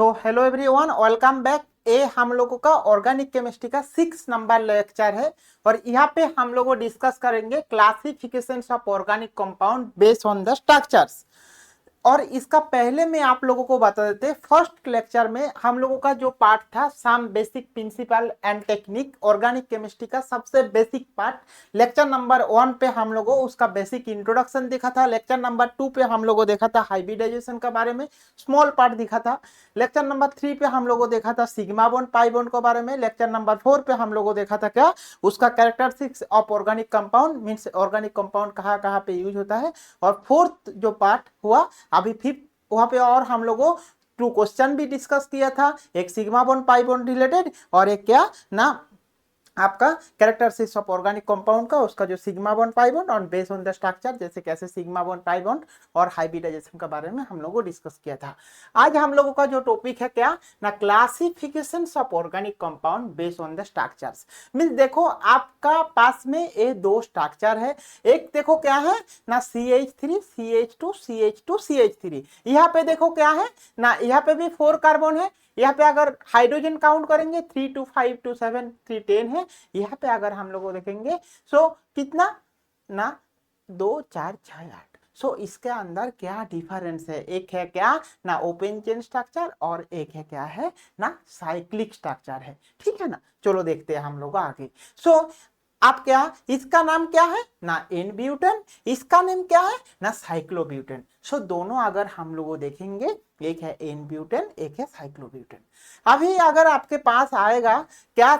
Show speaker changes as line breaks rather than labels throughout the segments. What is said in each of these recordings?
तो hello everyone, welcome back. ये हम लोगों का ऑर्गेनिक केमिस्ट्री का 6 नंबर लेक्चर है और यहाँ पे हम लोग डिस्कस करेंगे classification of organic compound based on the structures. और इसका पहले मैं आप लोगों को बता देते, फर्स्ट लेक्चर में हम लोगों का जो पार्ट था some basic principle and technique, organic chemistry का सबसे बेसिक पार्ट। लेक्चर नंबर 1 पे हम लोगों उसका बेसिक इंट्रोडक्शन देखा था। लेक्चर नंबर 2 पे हम लोगों देखा था हाइब्रिडाइजेशन के बारे में, स्मॉल पार्ट दिखा था। लेक्चर नंबर 3 पे हम लोगों देखा था सिग्मा बॉन्ड पाई बॉन्ड के बारे में। लेक्चर नंबर 4 पे हम लोगों देखा था क्या, उसका characteristics of organic compound, means organic compound कहाँ कहाँ पे यूज होता है। और फोर्थ जो पार्ट हुआ अभी फिफ्थ, वहां पे और हम लोगों 2 क्वेश्चन भी डिस्कस किया था, एक sigma bond pi bond related और एक क्या ना आपका कैरेक्टरिस्टिक्स ऑफ ऑर्गेनिक कंपाउंड का, उसका जो सिग्मा बॉन्ड पाई बॉन्ड और बेस्ड ऑन द स्ट्रक्चर, जैसे कैसे सिग्मा बॉन्ड पाई बॉन्ड और हाइब्रिडाइजेशन के बारे में हम लोगों डिस्कस किया था। आज हम लोगों का जो टॉपिक है क्या ना, classification of organic compound based on the structures. Means देखो आपका पास में ये 2 स्ट्रक्चर है। एक देखो क्या है ना, CH3 CH2 CH2 CH3। यहाँ पे देखो क्या है ना, यहाँ पे भी 4 कार्बन है। यहाँ पे अगर हाइड्रोजन काउंट करेंगे 3 2 5 2 7 3 10 है। यहाँ पे अगर हम लोग देखेंगे सो कितना ना 2 4 6 8। सो इसके अंदर क्या डिफरेंस है, एक है क्या ना ओपन चेन स्ट्रक्चर और एक है क्या है ना साइक्लिक स्ट्रक्चर है। ठीक है ना, चलो देखते हैं हम लोग आगे। सो आप क्या, इसका नाम क्या है ना एन ब्यूटेन, इसका नाम क्या है ना साइक्लोब्यूटेन। सो दोनों अगर हम लोग देखेंगे, एक है एन ब्यूटेन एक है साइक्लोब्यूटेन। अभी अगर आपके पास आएगा क्या,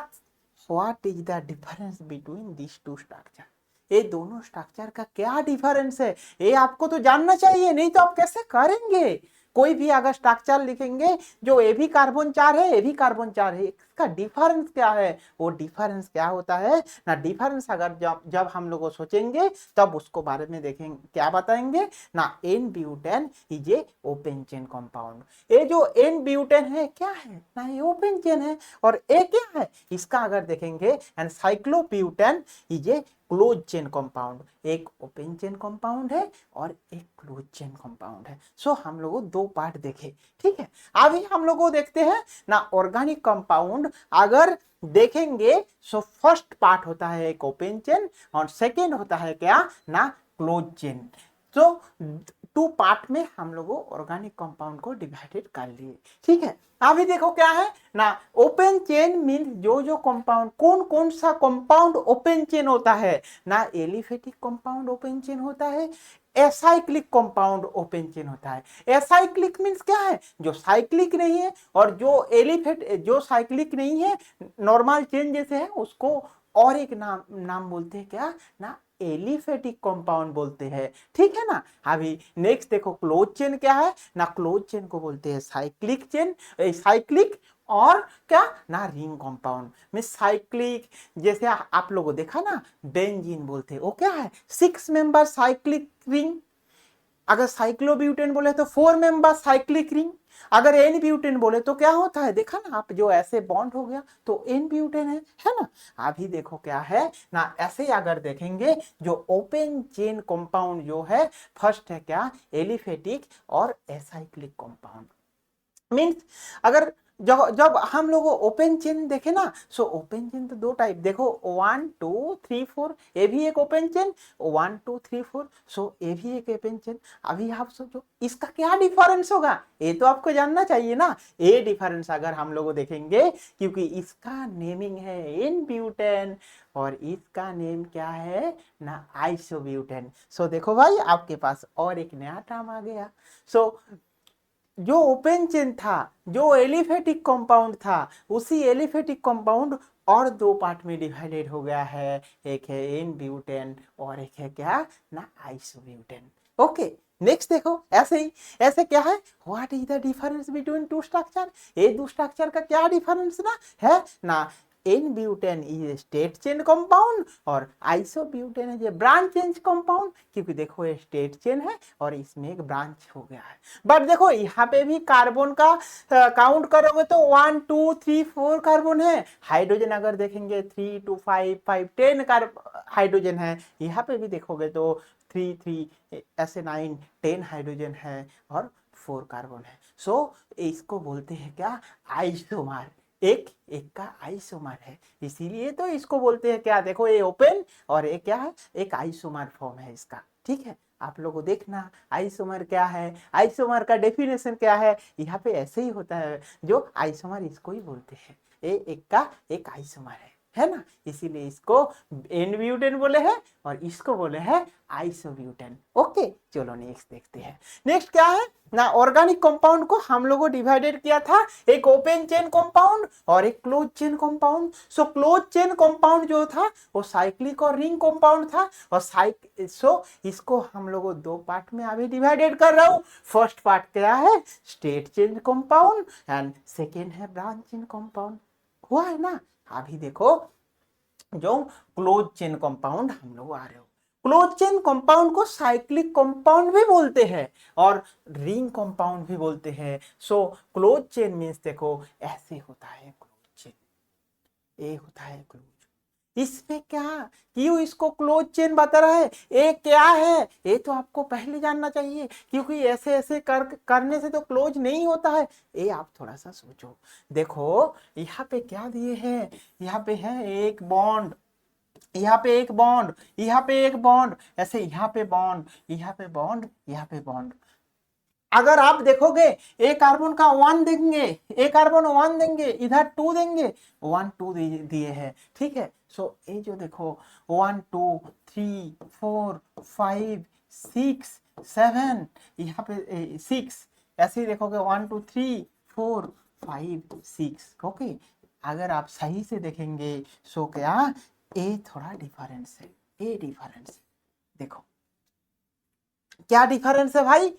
what is the difference between this 2 structure, ये दोनों स्ट्रक्चर का क्या डिफरेंस है, ये आपको तो जानना चाहिए, नहीं तो आप कैसे करेंगे। कोई भी अगर स्ट्रक्चर लिखेंगे जो ए भी कार्बन 4 है ए भी कार्बन 4 है, इसका डिफरेंस क्या है, वो डिफरेंस क्या होता है ना, डिफरेंस अगर जब जब हम लोग सोचेंगे तब उसको बारे में देखेंगे, क्या बताएंगे ना N butane is a open chain compound. ये जो एन ब्यूटेन है क्या है ना, ये ओपन चेन है। और ए क्या है, इसका अगर देखेंगे and cyclobutane is a close chain compound. एक ओपन चेन कंपाउंड है और एक क्लोज चेन कंपाउंड है। सो हम लोग 2 पार्ट देखे। ठीक है, अभी हम लोग देखते हैं ना ऑर्गेनिक कंपाउंड अगर देखेंगे सो फर्स्ट पार्ट होता है एक ओपन चेन और सेकेंड होता है क्या ना क्लोज चेन। तो 2 पार्ट में हम लोग ऑर्गेनिक कंपाउंड को डिवाइडेड कर लिए। ठीक है, अभी देखो क्या है ना, ओपन चेन मीन जो जो कंपाउंड, कौन कौन सा कंपाउंड ओपन चेन होता है ना, एलिफेटिक कंपाउंड ओपन चेन होता है, एसाइक्लिक कंपाउंड ओपन चेन होता है। एसाइक्लिक मींस क्या है, जो साइक्लिक नहीं है, और जो एलिफेट जो साइक्लिक नहीं है नॉर्मल चेन जैसे है उसको और एक नाम नाम बोलते हैं क्या ना, एलिफेटिक कंपाउंड बोलते हैं। ठीक है ना, अभी नेक्स्ट देखो क्लोज चेन क्या है ना, क्लोज चेन को बोलते हैं साइक्लिक चेन, साइक्लिक और क्या ना रिंग कंपाउंड में साइक्लिक। जैसे आप लोगों देखा ना बेंजीन बोलते हैं, वो क्या है 6 मेंबर साइक्लिक रिंग। अगर साइक्लोब्यूटेन बोले तो 4 मेंबर साइक्लिक रिंग। अगर एन ब्यूटेन बोले तो क्या होता है, देखा ना आप, जो ऐसे बॉन्ड हो गया तो एन ब्यूटेन है ना। अभी देखो क्या है ना, ऐसे अगर देखेंगे जो ओपन चेन कंपाउंड जो है फर्स्ट है क्या एलिफेटिक और एसाइक्लिक कंपाउंड। मीन्स अगर जब जब हम लोग ओपन चेन देखे ना, सो ओपन चेन तो 2 टाइप देखो, 1 2 3 4, ये भी एक ओपन चेन, 1 2 3 4, सो ये भी एक ओपन चेन। अभी आप सोचो इसका क्या डिफरेंस होगा, ये तो आपको जानना चाहिए ना। ये डिफरेंस अगर हम लोग देखेंगे, क्योंकि इसका नेमिंग है एन ब्यूटेन और इसका नेम क्या है ना आइसोब्यूटेन। सो देखो भाई आपके पास और एक नया टर्म आ गया। सो जो ओपन चेन था, जो एलिफेटिक कंपाउंड था, उसी एलिफेटिक कंपाउंड और 2 पार्ट में डिवाइडेड हो गया है, एक है एन ब्यूटेन और एक है क्या ना आइसोब्यूटेन। ओके, नेक्स्ट देखो ऐसे ही, ऐसे क्या है, what is the difference between 2 structure, ये 2 स्ट्रक्चर का क्या डिफरेंस ना है ना, N butane is straight chain compound और isobutane is branch chain compound. क्योंकि देखो ये स्टेट चेन है और इसमें एक ब्रांच हो गया है। बट देखो यहाँ पे भी कार्बन का काउंट करोगे तो 1 2 3 4 कार्बन है। हाइड्रोजन अगर देखेंगे 3 2 5 5 10 हाइड्रोजन है। यहाँ पे भी देखोगे तो 3 3 ऐसे 9 10 हाइड्रोजन है और 4 कार्बन है। सो इसको बोलते हैं क्या, आइसोमर। एक एक का आइसोमर है, इसीलिए तो इसको बोलते हैं क्या, देखो ये ओपन और ये क्या है, एक आइसोमर फॉर्म है इसका। ठीक है, आप लोगों को देखना आइसोमर क्या है, आइसोमर का डेफिनेशन क्या है, यहाँ पे ऐसे ही होता है। जो आइसोमर इसको ही बोलते हैं, ये एक का एक आइसोमर है ना, इसीलिए इसको एन ब्यूटेन बोले हैं और इसको बोले हैं आइसोब्यूटेन। ओके, चलो नेक्स्ट देखते हैं। नेक्स्ट क्या है ना, ऑर्गेनिक कंपाउंड को हम लोगों डिवाइडेड किया था, एक ओपन चेन कंपाउंड और एक close chain compound. So close chain compound जो था वो साइक्लिक और रिंग कंपाउंड था, और सो इसको हम लोगों दो पार्ट में अभी डिवाइडेड कर रहा हूँ। फर्स्ट पार्ट क्या है, state chain compound, and second है ब्रांच चेन कंपाउंड। हुआ है ना। अभी देखो जो क्लोज चेन कंपाउंड हम लोग आ रहे हो, क्लोज चेन कंपाउंड को साइक्लिक कंपाउंड भी बोलते हैं और रिंग कंपाउंड भी बोलते हैं। सो क्लोज चेन मींस देखो ऐसे होता है क्लोज चेन, ये होता है क्लोज। इसमें क्या, क्यों इसको क्लोज चेन बता रहा है, ये क्या है, ये तो आपको पहले जानना चाहिए, क्योंकि ऐसे ऐसे करने से तो क्लोज नहीं होता है। ये आप थोड़ा सा सोचो। देखो यहाँ पे क्या दिए हैं, यहाँ पे है एक बॉन्ड, यहाँ पे एक बॉन्ड, यहाँ पे एक बॉन्ड, ऐसे यहाँ पे बॉन्ड, यहाँ पे बॉन्ड, यहाँ पे बॉन्ड। अगर आप देखोगे एक कार्बन का 1 देंगे, एक कार्बन 1 देंगे, इधर 2 देंगे, 1 2 दिए हैं। ठीक है, सो ये जो देखो 1 2 3 4 5 6 7, यहाँ पे 6, ऐसे ही देखोगे 1 2 3 4 5 6। ओके, अगर आप सही से देखेंगे सो क्या, ये थोड़ा डिफरेंस है, ये डिफरेंस है। देखो क्या डिफरेंस है भाई,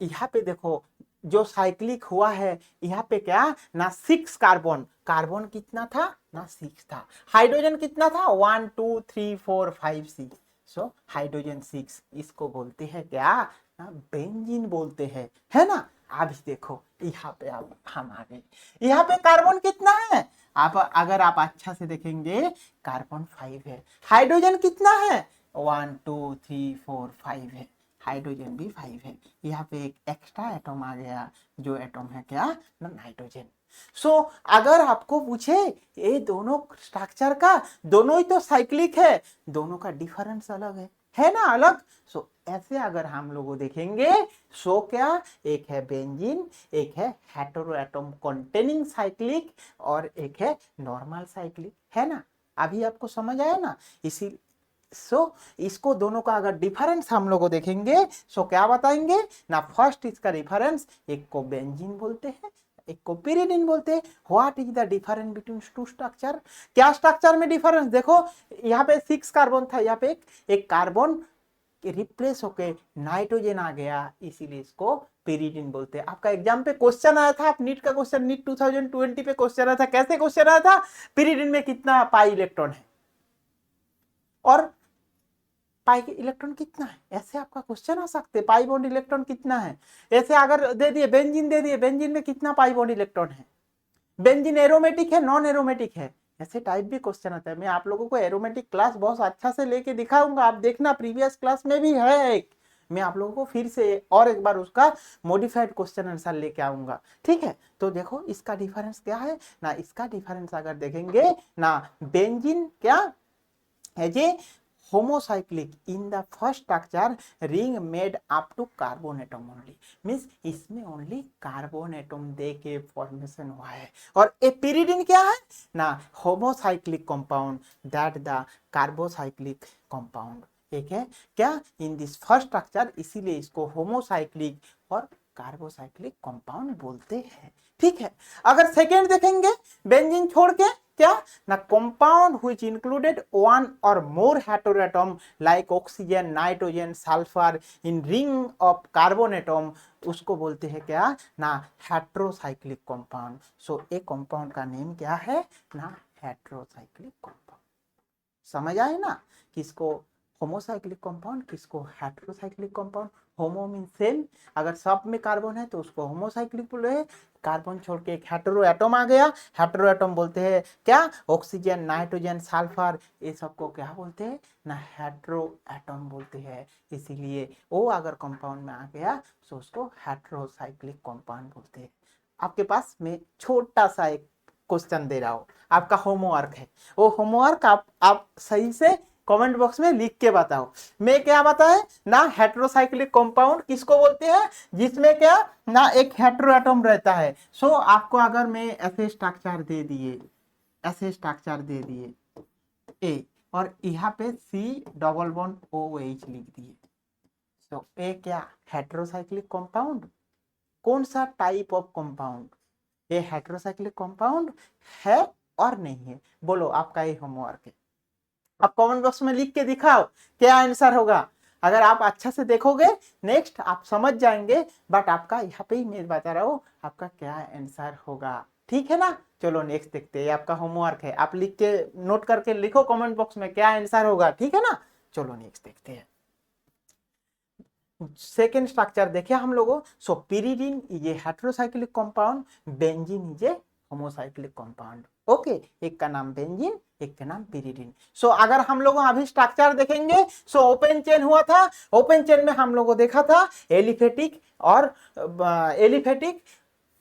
यहाँ पे देखो जो साइक्लिक हुआ है, यहाँ पे क्या ना 6 कार्बन, कार्बन कितना था ना 6 था, हाइड्रोजन कितना था 1 2 3 4 5 6। सो हाइड्रोजन 6, इसको बोलते हैं क्या ना बेंजीन बोलते हैं, है ना। अभी देखो यहाँ पे अब हम आ गए, यहाँ पे कार्बन कितना है, आप अगर आप अच्छा से देखेंगे कार्बन 5 है, हाइड्रोजन कितना है 1 2 3 4 5 है, हाइड्रोजन भी 5 है। यहाँ पे एक एक्स्ट्रा एटम आ गया, जो एटम है क्या ना नाइट्रोजन। सो अगर आपको पूछे ये दोनों स्ट्रक्चर का, दोनों ही तो साइक्लिक है, दोनों का डिफरेंस अलग है ना अलग। सो ऐसे अगर हम लोग देखेंगे सो क्या, एक है बेंजीन, एक है हेटेरो एटम कंटेनिंग साइक्लिक और एक है नॉर्मल साइक्लिक, है ना। अभी आपको समझ आया ना। इसी इसको दोनों का अगर डिफरेंस हम लोग देखेंगे सो क्या बताएंगे ना, फर्स्ट इसका डिफरेंस, एक को बेंजीन बोलते हैं, एक को पिरिडीन बोलते हैं। What is the difference between two structure, क्या स्ट्रक्चर में डिफरेंस, देखो यहाँ पे 6 कार्बन था, यहाँ पे एक कार्बन रिप्लेस होके नाइट्रोजन आ गया, इसीलिए इसको पिरिडीन बोलते हैं। आपका एग्जाम पे क्वेश्चन आया था, आप नीट का क्वेश्चन, नीट 2020 पे क्वेश्चन आया था, कैसे क्वेश्चन आया था, पिरिडीन में कितना पाई इलेक्ट्रॉन है और पाई के इलेक्ट्रॉन कितना है, ऐसे आपका क्वेश्चन आ सकते हैं, पाई बॉन्ड इलेक्ट्रॉन कितना है। ऐसे अगर दे दिए बेंजीन, दे दिए बेंजीन में कितना पाई बॉन्ड इलेक्ट्रॉन है, बेंजीन एरोमेटिक है नॉन एरोमेटिक है, ऐसे टाइप भी क्वेश्चन आता है। मैं आप लोगों को एरोमेटिक क्लास बहुत अच्छा से लेके दिखाऊंगा, आप देखना प्रीवियस क्लास में भी है एक, मैं आप लोगों को फिर से और एक बार उसका मॉडिफाइड क्वेश्चन आंसर लेके आऊंगा। ठीक है, तो देखो इसका डिफरेंस क्या है ना, इसका डिफरेंस अगर देखेंगे ना, बेंजीन क्या है जी, homocyclic in the first structure ring made up to carbon atom only, means इसमें only carbon atom दे के फॉर्मेशन हुआ है। और ए pyridine क्या है ना, homocyclic compound that the carbocyclic compound, एक है क्या इन दिस फर्स्ट स्ट्रक्चर, इसीलिए इसको होमोसाइक्लिक और कार्बोसाइक्लिक कंपाउंड बोलते हैं। ठीक है, अगर सेकेंड देखेंगे बेंजीन छोड़ के क्या ना, कंपाउंड व्हिच इंक्लूडेड वन और more heteroatom like oxygen nitrogen sulphur in ring of carbon atom, उसको बोलते हैं क्या ना heterocyclic compound. So a compound का नेम क्या है ना हेटेरोसाइक्लिक कंपाउंड। समझ आए ना, किसको होमोसाइक्लिक कंपाउंड, किसको heterocyclic compound, homo mean same, अगर सब में कार्बन है तो उसको होमोसाइक्लिक बोले हैं। कार्बन छोड़ के एक हेटेरो एटम आ गया, हेटेरो एटम बोलते हैं क्या, ऑक्सीजन, नाइट्रोजन, सल्फर, ये सबको क्या बोलते हैं ना, हेटेरो एटम बोलते हैं। इसीलिए वो अगर कंपाउंड में आ गया तो उसको हेटेरोसाइक्लिक कंपाउंड बोलते हैं। आपके पास मैं छोटा सा एक क्वेश्चन दे रहा हूँ, आपका होमवर्क है, वो होमवर्क आप सही से कमेंट बॉक्स में लिख के बताओ। मैं क्या बताए ना, हेटेरोसाइक्लिक कंपाउंड किसको बोलते हैं, जिसमें क्या ना एक हेटेरो एटम रहता है। सो आपको अगर मैं ऐसे स्ट्रक्चर दे दिए, ऐसे स्ट्रक्चर दे दिए ए, और यहाँ पे C double bond O H लिख दिए, सो ए क्या हेटेरोसाइक्लिक कंपाउंड, कौन सा टाइप ऑफ कंपाउंड, ये हेटेरोसाइक्लिक कंपाउंड है और नहीं है, बोलो, आपका ये होमवर्क है। आप कमेंट बॉक्स में लिख के दिखाओ क्या आंसर होगा। अगर आप अच्छा से देखोगे नेक्स्ट आप समझ जाएंगे, बट आपका यहाँ पे ही मैं बता रहा हूँ आपका क्या आंसर होगा, ठीक है ना। चलो नेक्स्ट देखते हैं, आपका होमवर्क है, आप लिख के नोट करके लिखो कमेंट बॉक्स में क्या आंसर होगा, ठीक है ना। चलो नेक्स्ट देखते हैं। सेकेंड स्ट्रक्चर देखे हम लोगों, so pyridine is a heterocyclic compound, benzene is a homocyclic compound. Okay, एक का नाम बेंजीन, एक का नाम पिरिडीन। सो अगर हम लोग अभी स्ट्रक्चर देखेंगे, सो ओपन चेन हुआ था, ओपन चेन में हम लोगों देखा था एलिफेटिक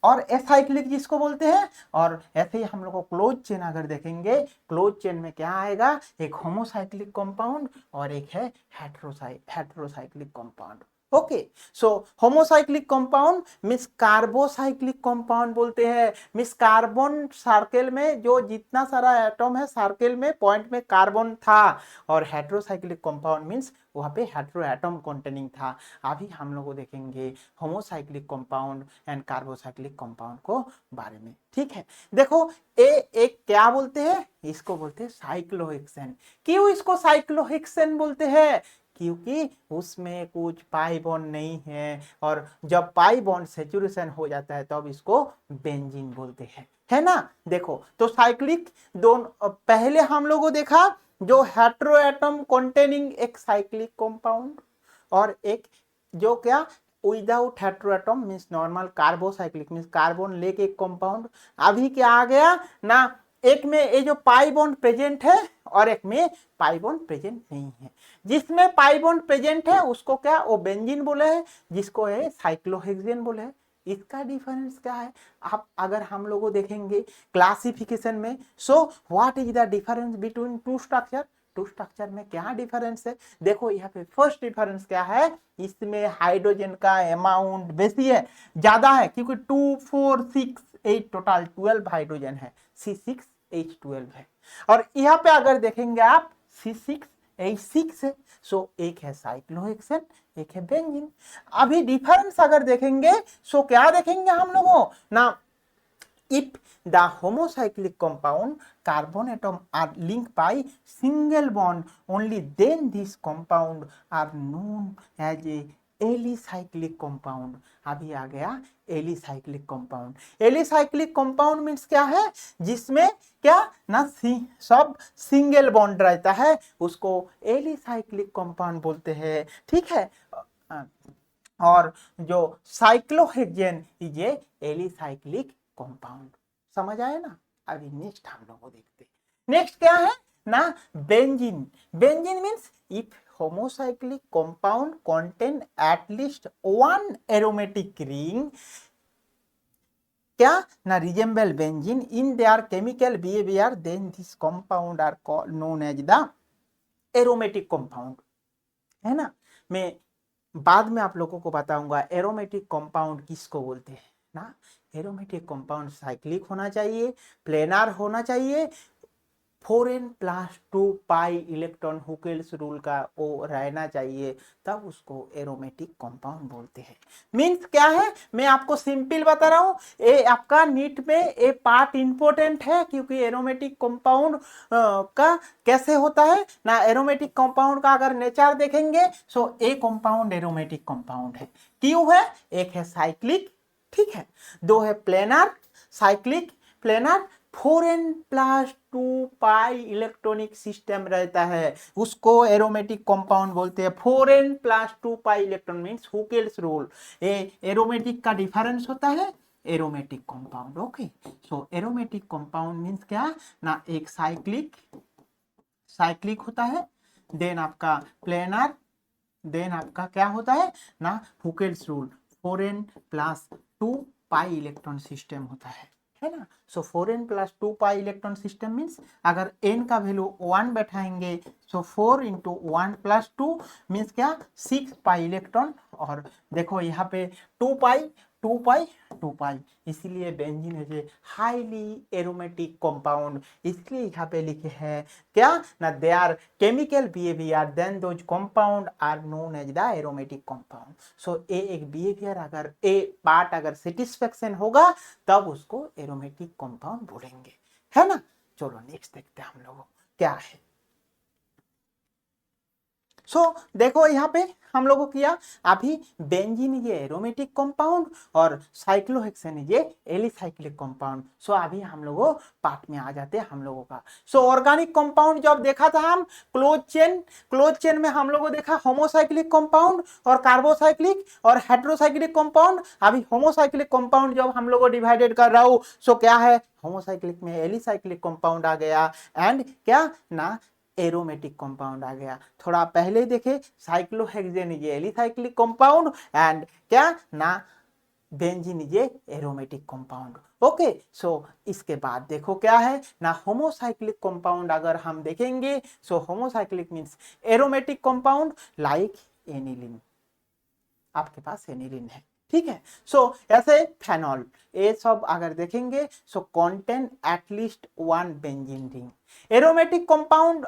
और एसाइक्लिक जिसको बोलते हैं, और ऐसे ही हम लोग को क्लोज चेन अगर देखेंगे, क्लोज चेन में क्या आएगा, एक होमोसाइक्लिक कंपाउंड और एक है heterocyclic compound. Okay, so homocyclic compound means carbocyclic compound बोलते हैं, मींस कार्बन सर्कल में जो जितना सारा एटम है सर्कल में पॉइंट में कार्बन था, और हेटेरोसाइक्लिक कंपाउंड मींस वहां पे हेटेरो एटम कंटेनिंग था। अभी हम लोग देखेंगे homocyclic compound and carbocyclic compound को बारे में, ठीक है। देखो ए एक क्या बोलते हैं, इसको बोलते हैं साइक्लोहेक्सेन। क्यों इसको साइक्लोहेक्सेन बोलते हैं, क्योंकि उसमें कुछ पाई बॉन्ड नहीं है, और जब पाई बॉन्ड सेचुरेशन हो जाता है तब इसको बेंजीन बोलते हैं, है ना। देखो तो साइक्लिक दोनों पहले हम लोगों देखा, जो हेटेरो एटम कंटेनिंग एक साइक्लिक कंपाउंड, और एक जो क्या without hetero atom means normal carbocyclic means carbon लेके एक कंपाउंड। अभी क्या आ गया ना, एक में ये जो पाई बॉन्ड प्रेजेंट है और एक में पाई बॉन्ड प्रेजेंट नहीं है। जिसमें पाई बॉन्ड प्रेजेंट है उसको क्या वो बेंजीन बोले है, जिसको है साइक्लोहेक्सेन बोले है। इसका डिफरेंस क्या है, आप अगर हम लोगों देखेंगे क्लासिफिकेशन में, so what is the difference between two structure, two structure में क्या डिफरेंस है। देखो यहाँ पे फर्स्ट डिफरेंस क्या है, इसमें हाइड्रोजन का अमाउंट बेसी है, ज्यादा है, क्योंकि 2 4 6 8 टोटल 12 हाइड्रोजन है, C6H12 है। और यहाँ पे अगर देखेंगे आप C6H6 है, सो एक है साइक्लोहेक्सेन, एक है बेंजीन। अभी डिफरेंस अगर देखेंगे सो क्या देखेंगे हम लोगों ना, if the homocyclic compound carbon atom are linked by single bond, only then this compound are known as a alicyclic compound. अभी आ गया alicyclic compound. Alicyclic compound means क्या है, जिसमें क्या ना सब सिंगल बॉन्ड रहता है, उसको एलिसाइक्लिक कंपाउंड बोलते हैं, ठीक है। और जो cyclohexane is a alicyclic compound, समझ आए ना। अभी नेक्स्ट हम लोग को देखते हैं, नेक्स्ट क्या है ना, benzene. Benzene means if homocyclic compound contain at least one aromatic ring, क्या ना resemble benzene in their chemical behavior, then this compound are called known as the aromatic compound, है ना। मैं बाद में आप लोगों को बताऊंगा एरोमेटिक कंपाउंड किसको बोलते हैं ना। एरोमेटिक कंपाउंड साइक्लिक होना चाहिए, प्लेनार होना चाहिए, 4n+2 पाई इलेक्ट्रॉन हुकेल्स रूल का वो रहना चाहिए, तब उसको एरोमेटिक कंपाउंड बोलते हैं। मींस क्या है, मैं आपको सिंपल बता रहा हूँ, ये आपका नीट में ये पार्ट इंपॉर्टेंट है, क्योंकि एरोमेटिक कंपाउंड का कैसे होता है ना, एरोमेटिक कंपाउंड का अगर नेचर देखेंगे सो ए कंपाउंड एरोमेटिक कंपाउंड है, क्यों है, एक है साइक्लिक, ठीक है, दो है planar, cyclic planar, 4n+2 pi electronic system रहता है, उसको एरोमेटिक कंपाउंड बोलते हैं। 4n+2 pi electron means Huckel's rule. Aromatic का डिफरेंस होता है aromatic compound. Okay, so aromatic compound means क्या ना, एक साइक्लिक होता है, देन आपका प्लेनर, देन आपका क्या होता है ना Huckel's rule. 4n+2 pi electron system होता है ना। So 4n+2 pi electron system means अगर n का वैल्यू 1 बैठाएंगे, सो 4 × 1+2 मीन्स क्या 6 पाई इलेक्ट्रॉन। और देखो यहाँ पे 2 पाई 2 पाई 2 पाई, इसीलिए बेंजीन है जे हाईली एरोमेटिक कंपाउंड। इसलिए यहाँ पे लिखे हैं क्या ना, they are chemical behaviour then those compound are known as the aromatic compound. So uh एक बिहेवियर अगर ए पार्ट अगर सेटिस्फेक्शन होगा तब उसको एरोमेटिक कंपाउंड बोलेंगे, है ना। चलो नेक्स्ट देखते हैं हम लोग क्या है। सो देखो यहाँ पे हम लोगों किया अभी बेंजीन ये एरोमेटिक कंपाउंड और साइक्लोहेक्सेन ये एलिसाइक्लिक कंपाउंड। सो अभी हम लोगों पार्ट में आ जाते हैं हम लोगों का। सो ऑर्गेनिक कंपाउंड जब देखा था हम क्लोज चेन में हम लोगों देखा होमोसाइक्लिक कंपाउंड और कार्बोसाइक्लिक और हेट्रोसाइक्लिक कंपाउंड। अभी होमोसाइक्लिक कंपाउंड जब हम लोगों डिवाइडेड कर रहा हूं, सो क्या है होमोसाइक्लिक में एलिसाइक्लिक कंपाउंड आ गया एंड क्या ना एरोमेटिक कंपाउंड आ गया। थोड़ा पहले देखे साइक्लोहेक्सेन ये एलिसाइक्लिक कंपाउंड एंड क्या ना बेंजीन ये एरोमेटिक कंपाउंड। ओके, सो इसके बाद देखो क्या है ना होमोसाइक्लिक कंपाउंड अगर हम देखेंगे, so homocyclic means aromatic compound like aniline. आपके पास एनिलीन है, ठीक है। सो ऐसे फेनॉल ये सब अगर देखेंगे, so contain at least 1 benzene ring. Aromatic compound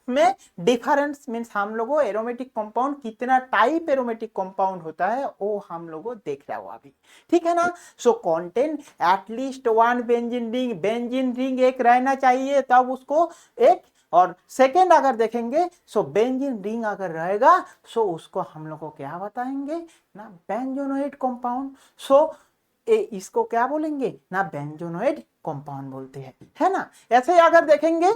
में डिफरेंस मींस हम लोगों एरोमेटिक कंपाउंड कितना टाइप एरोमेटिक कंपाउंड होता है वो हम लोगों देख रहा हो अभी, ठीक है ना। सो कंटेन एटलीस्ट 1 बेंजीन रिंग एक रहना चाहिए तब उसको एक। और सेकेंड अगर देखेंगे, सो बेंजीन रिंग अगर रहेगा सो उसको हम लोग को क्या बताएंगे ना बेंजोनोइड कंपाउंड। सो इसको क्या बोलेंगे ना बेंजोनोइड कंपाउंड बोलते हैं, है ना। ऐसे अगर देखेंगे,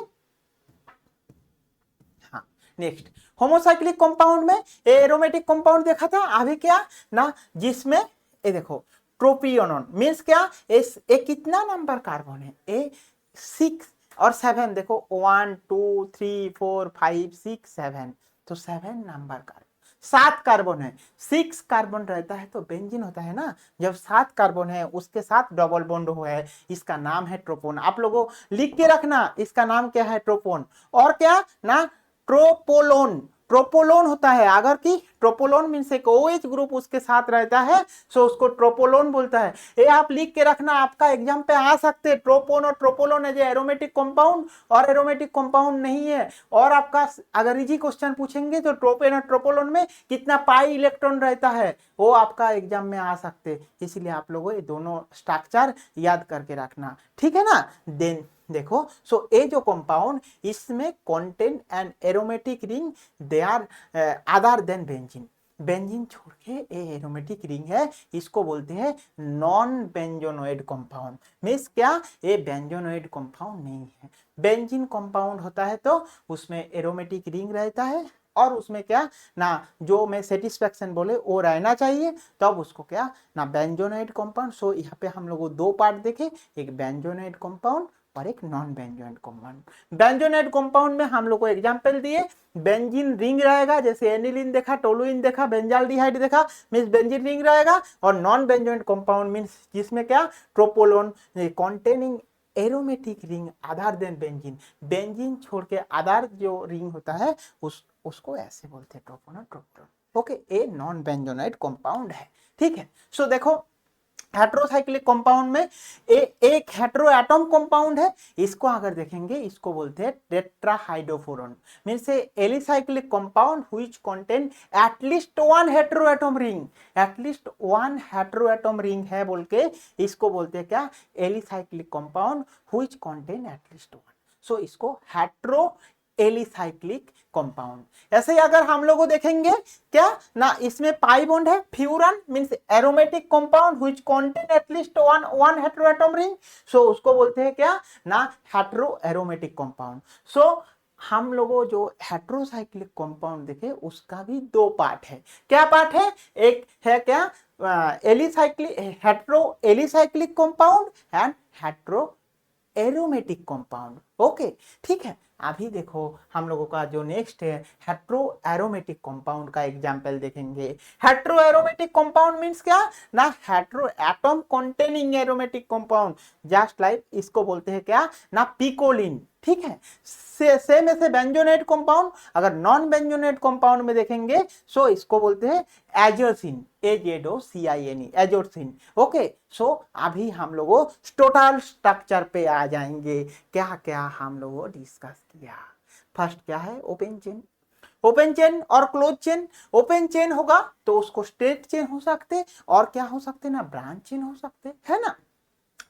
हाँ नेक्स्ट होमोसाइक्लिक कंपाउंड में एरोमेटिक कंपाउंड देखा था अभी क्या ना, जिसमें ये देखो ट्रोपियोनॉन मींस क्या ए कितना नंबर कार्बन है ए 6 और 7। देखो 1 2 3 4 5 6 7, तो 7 नंबर कार्बन, 7 कार्बन है। 6 कार्बन रहता है तो बेंजीन होता है ना। जब 7 कार्बन है उसके साथ डबल बॉन्ड हुआ है, इसका नाम है ट्रोपोन। आप लोगों लिख के रखना इसका नाम क्या है ट्रोपोन। और क्या ना ट्रोपोलोन होता है। अगर कि ट्रोपोलोन मींस एक OH ग्रुप उसके साथ रहता है सो उसको ट्रोपोलोन बोलता है। ये आप लिख के रखना, आपका एग्जाम पे आ सकते हैं। ट्रोपोन और ट्रोपोलोन है जो एरोमेटिक कंपाउंड और एरोमेटिक कंपाउंड नहीं है। और आपका अगर इजी क्वेश्चन पूछेंगे तो ट्रोपेन और ट्रोपोलोन में कितना पाई इलेक्ट्रॉन रहता है वो आपका एग्जाम में आ सकते, इसलिए आप लोगों ये दोनों स्ट्रक्चर याद करके रखना, ठीक है ना। देन देखो सो ये जो कंपाउंड इसमें contain and aromatic ring they are other than benzene. Benzene छोड़ के ये एरोमेटिक रिंग है, इसको बोलते हैं नॉन बेंजोनोइड कंपाउंड। मींस क्या ये बेंजोनोइड कंपाउंड नहीं है। बेंजीन कंपाउंड होता है तो उसमें एरोमेटिक रिंग रहता है और उसमें क्या ना जो मैं सेटिस्फेक्शन बोले वो रहना चाहिए तब उसको क्या ना बेंजोनोइड कंपाउंड। सो यहाँ पे हम लोग 2 पार्ट देखे, एक बेंजोनोइड कंपाउंड और एक नॉन बेंजोनोइड कंपाउंड। बेंजोनोइड कंपाउंड में हम लोग को एग्जांपल दिए, बेंजीन रिंग रहेगा जैसे एनिलीन देखा, टोलुइन देखा, बेंजाल्डिहाइड देखा मींस बेंजीन रिंग रहेगा। और नॉन बेंजोनोइड कंपाउंड मींस जिसमें क्या tropolone containing aromatic ring other than benzene. Benzene छोड़ के अदर जो रिंग होता है उसको ऐसे बोलते हैं ट्रोपोन और ट्रोपोलोन। Okay, a non benzenoid compound है, ठीक है। सो देखो हेट्रोसाइक्लिक कंपाउंड में एक हेट्रो एटम कंपाउंड है, इसको अगर देखेंगे इसको बोलते हैं टेट्राहाइड्रोफोरन। मींस से alicyclic compound which contain at least 1 hetero atom ring. At least 1 hetero atom ring है बोल के इसको बोलते हैं क्या alicyclic compound which contain at least 1। सो इसको हेट्रो एलिसाइक्लिक कंपाउंड। ऐसे ही अगर हम लोग देखेंगे क्या ना, इसमें पाई बॉन्ड है, furan means aromatic compound which contain at least one heteroatom ring, so उसको बोलते हैं क्या ना, हेटेरो एरोमेटिक कंपाउंड। सो हम लोगों जो हेटेरोसाइक्लिक कंपाउंड देखे उसका भी दो पार्ट है। क्या पार्ट है? एक है क्या alicyclic, hetero alicyclic compound and hetero aromatic compound. Okay, ठीक है। अभी देखो हम लोगों का जो नेक्स्ट है हेटेरो एरोमेटिक कंपाउंड का एग्जांपल देखेंगे। हेटेरो एरोमेटिक कंपाउंड मींस क्या ना, hetero atom containing aromatic compound, just like इसको बोलते हैं क्या ना, पिकोलिन। ठीक है, सेम ऐसे बेंजोनेट कंपाउंड, अगर नॉन बेंजोनेट कंपाउंड में देखेंगे सो इसको बोलते हैं एजोसिन, AZOCINE, एजोसिन। ओके, सो अभी हम लोगों टोटल स्ट्रक्चर पे आ जाएंगे। क्या क्या हम लोगों डिस्कस किया। फर्स्ट क्या है, ओपन चेन। ओपन चेन और क्लोज चेन। ओपन चेन होगा तो उसको स्ट्रेट चेन हो सकते, और क्या हो सकते ना, ब्रांच चेन हो सकते, है ना।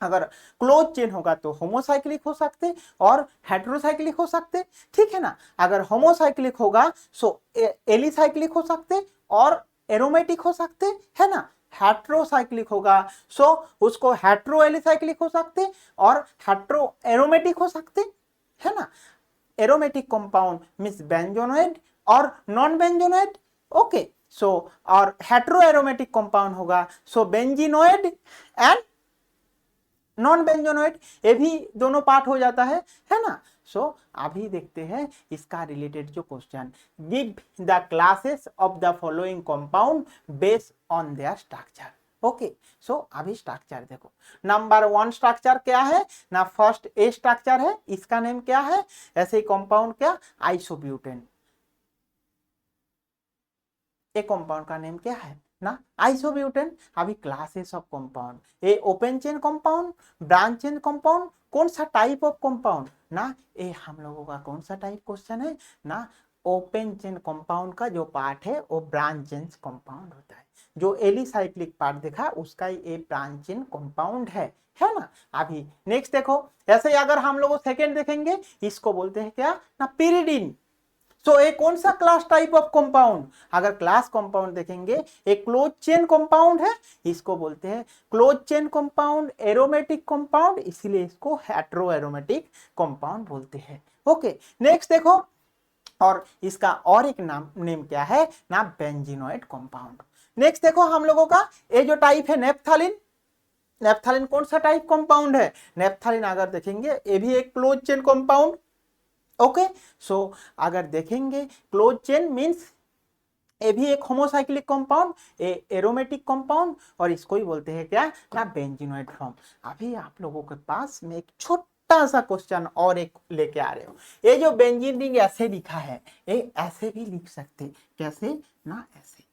अगर क्लोज चेन होगा तो होमोसाइक्लिक हो सकते और हेटेरोसाइक्लिक हो सकते, ठीक है ना। अगर होमोसाइक्लिक होगा सो एलिसाइक्लिक हो सकते और एरोमेटिक हो सकते, है ना। हेटेरोसाइक्लिक होगा सो उसको हेटेरो एलिसाइक्लिक हो सकते और हेटेरो एरोमेटिक हो सकते, है ना। एरोमेटिक कंपाउंड मींस बेंजोनोइड और नॉन बेंजोनोइड। ओके, सो और हेटेरो एरोमेटिक कंपाउंड होगा सो बेंजीनोइड एंड नॉन बेंजोनोइड, ये भी दोनों पार्ट हो जाता है ना। सो अभी देखते हैं इसका रिलेटेड जो question, give the classes of the following compound based on their structure. Okay, so अभी स्ट्रक्चर देखो। नंबर 1 स्ट्रक्चर क्या है ना, फर्स्ट ए स्ट्रक्चर है, इसका नेम क्या है, ऐसे ही कंपाउंड क्या, आइसोब्यूटेन। ए कंपाउंड का नेम क्या है ना, आइसोब्यूटेन। अभी classes of compound, A open chain compound, branch chain compound, कौन सा टाइप ऑफ कंपाउंड ना, ये हम लोगों का कौन सा टाइप क्वेश्चन है ना, ओपन चेन कंपाउंड का जो पार्ट है वो ब्रांच चेन कंपाउंड होता है। जो एलिसाइक्लिक पार्ट देखा उसका ये ब्रांच चेन कंपाउंड है ना। अभी नेक्स्ट देखो, ऐसे ही अगर हम लोग सेकेंड देखेंगे, इसको बोलते हैं क्या ना, पिरिडिन। सो एक कौन सा क्लास टाइप ऑफ कंपाउंड, अगर क्लास कंपाउंड देखेंगे एक क्लोज चेन कंपाउंड है, इसको बोलते हैं close chain compound, aromatic compound, इसीलिए इसको हेटेरो एरोमेटिक कंपाउंड बोलते हैं। ओके, नेक्स्ट देखो, और इसका और एक नाम नेम क्या है ना, बेंजीनोइड कंपाउंड। नेक्स्ट देखो हम लोगों का ये जो टाइप है नेप्थालिन। नेप्थालिन कौन सा टाइप कंपाउंड है, नेप्थालिन अगर देखेंगे ये भी एक क्लोज चेन कंपाउंड। ओके, सो अगर देखेंगे क्लोज चेन मींस ये भी एक होमोसाइक्लिक कंपाउंड, एरोमेटिक कंपाउंड, और इसको ही बोलते हैं क्या ना, बेंजीनोइड फॉर्म। अभी आप लोगों के पास में एक छोटा सा क्वेश्चन और एक लेके आ रहे हो। ये जो बेंजीन रिंग ऐसे लिखा है, ये ऐसे भी लिख सकते, कैसे ना, ऐसे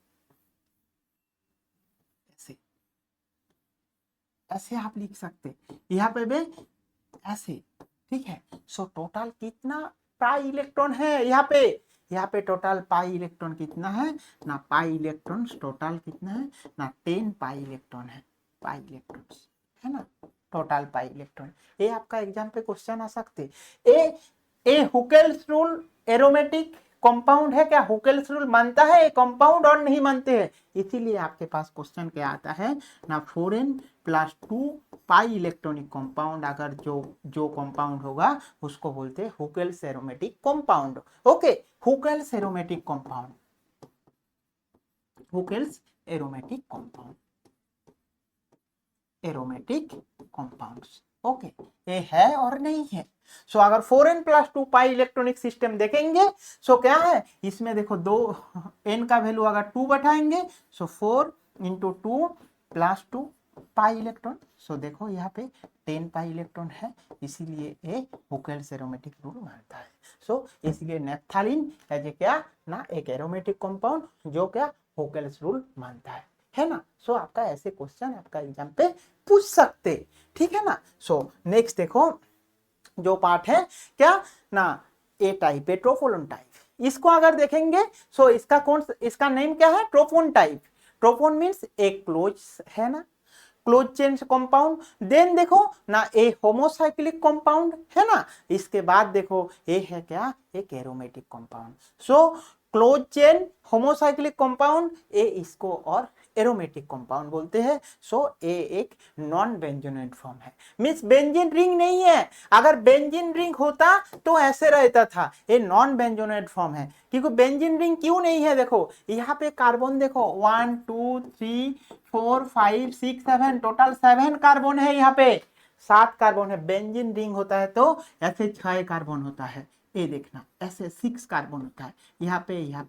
ऐसे ऐसे आप लिख सकते, यहाँ पे भी ऐसे, ठीक है। सो टोटल कितना पाई इलेक्ट्रॉन है यहाँ पे टोटल पाई इलेक्ट्रॉन कितना है ना, पाई इलेक्ट्रॉन टोटल कितना है ना, 10 पाई इलेक्ट्रॉन है, पाई इलेक्ट्रॉन, है ना, टोटल पाई इलेक्ट्रॉन। ये आपका एग्जाम पे क्वेश्चन आ सकते। ए हुकेल्स रूल एरोमेटिक कंपाउंड है क्या, हुकेल्स रूल मानता है ये कंपाउंड और नहीं मानते हैं, इसीलिए आपके पास क्वेश्चन क्या आता है ना, 4n+2 पाई इलेक्ट्रॉनिक कंपाउंड, अगर जो कंपाउंड होगा उसको बोलते हैं Huckel's aromatic compound. Okay, Huckel's aromatic compound, Huckel's aromatic compound, aromatic compounds. Okay, ये है और नहीं है। सो अगर 4n+2 पाई इलेक्ट्रॉनिक सिस्टम देखेंगे सो क्या है, इसमें देखो दो n का वैल्यू अगर 2 बैठाएंगे सो 4 × 2 + 2 पाई इलेक्ट्रॉन। सो देखो यहाँ पे 10 पाई इलेक्ट्रॉन है, इसीलिए ये हुकेल्स एरोमेटिक रूल मानता है। सो इसलिए नेप्थालिन एज ए क्या ना, एक एरोमेटिक कंपाउंड जो क्या हुकेल्स रूल मानता है ना। सो आपका ऐसे क्वेश्चन आपका एग्जाम पे पूछ सकते, ठीक है ना। सो नेक्स्ट देखो जो पार्ट है क्या ना, ए टाइप है ट्रोपोन टाइप। इसको अगर देखेंगे सो इसका नेम क्या है, ट्रोपोन टाइप। ट्रोपोन मींस एक क्लोज है ना, क्लोज चेन कंपाउंड। देन देखो ना ए होमोसाइक्लिक कंपाउंड है ना, इसके बाद देखो ए है क्या, एक aromatic compound. So close chain homocyclic compound, uh इसको और एरोमेटिक कंपाउंड बोलते हैं। सो ए एक नॉन बेंजोनेट फॉर्म है, मींस बेंजीन रिंग नहीं है। अगर बेंजीन रिंग होता तो ऐसे रहता था, ये नॉन बेंजोनेट फॉर्म है। क्योंकि बेंजीन रिंग क्यों नहीं है, देखो यहाँ पे कार्बन देखो 1 2 3 4 5 6 7, टोटल 7 कार्बन है, यहाँ पे 7 कार्बन है। बेंजीन रिंग होता है तो ऐसे 6 कार्बन होता है, ये देखना ऐसे 6 कार्बन होता है। यहाँ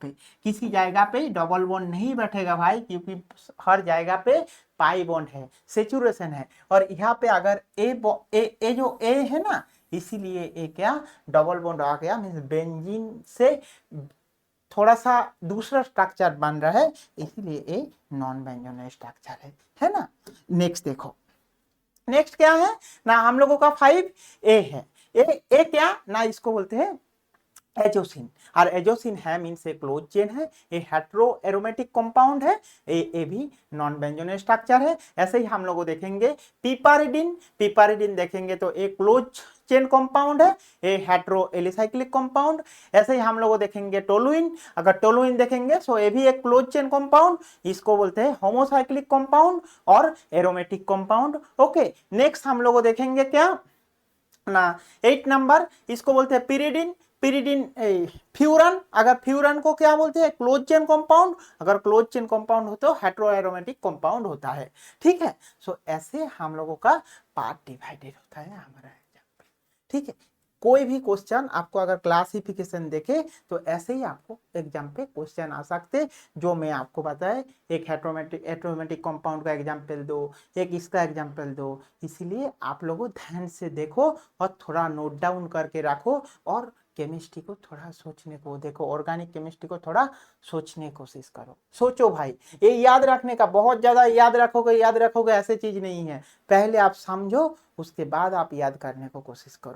पे किसी जगह पे डबल बॉन्ड नहीं बैठेगा भाई, क्योंकि हर जगह पे पाई बॉन्ड है, सेचुरेशन है। और यहाँ पे अगर ए जो ए है ना, इसीलिए ए क्या डबल बॉन्ड आ गया, मीन्स बेंजीन से थोड़ा सा दूसरा स्ट्रक्चर बन रहा है, इसीलिए ए नॉन बेंजोनेट स्ट्रक्चर है ना। नेक्स्ट देखो, नेक्स्ट क्या है ना, हम लोगों का 5A है। ए क्या ना, इसको बोलते हैं एजोसिन। और एजोसिन है मीन्स ए क्लोज चेन है, ए हेट्रो एरोमेटिक कंपाउंड है, ए भी नॉन बेंजोनेट स्ट्रक्चर है। ऐसे ही हम लोग देखेंगे पिपारिडिन, पिपारिडिन देखेंगे तो ए क्लोज चेन कंपाउंड है, ए हेट्रो एलिसाइक्लिक कंपाउंड। ऐसे ही हम लोग देखेंगे टोलुइन, अगर टोलुइन देखेंगे तो ये भी एक क्लोज चेन कंपाउंड, इसको बोलते हैं होमोसाइक्लिक कंपाउंड और एरोमेटिक कंपाउंड। ओके, नेक्स्ट हम लोग देखेंगे क्या ना 8 नंबर, इसको बोलते हैं पिरिडिन। पिरिडिन फ्यूरन, अगर फ्यूरन को क्या बोलते हैं, क्लोज चेन कंपाउंड। अगर क्लोज चेन कंपाउंड हो तो हेट्रो एरोमेटिक कंपाउंड होता है, ठीक है। सो ऐसे हम लोगों का पार्ट डिवाइडेड होता है हमारा एग्जाम पे, ठीक है। कोई भी क्वेश्चन आपको अगर क्लासिफिकेशन देखे तो ऐसे ही आपको एग्जाम पे क्वेश्चन आ सकते, जो मैं आपको बताए। एक हेट्रोमेटिक कंपाउंड का एग्जाम्पल दो, एक इसका एग्जाम्पल दो। इसीलिए आप लोगों ध्यान से देखो और थोड़ा नोट डाउन करके रखो, और केमिस्ट्री को थोड़ा सोचने को देखो, ऑर्गेनिक केमिस्ट्री को थोड़ा सोचने की कोशिश करो। सोचो भाई, ये याद रखने का, बहुत ज्यादा याद रखोगे ऐसे चीज नहीं है। पहले आप समझो, उसके बाद आप याद करने को कोशिश करो।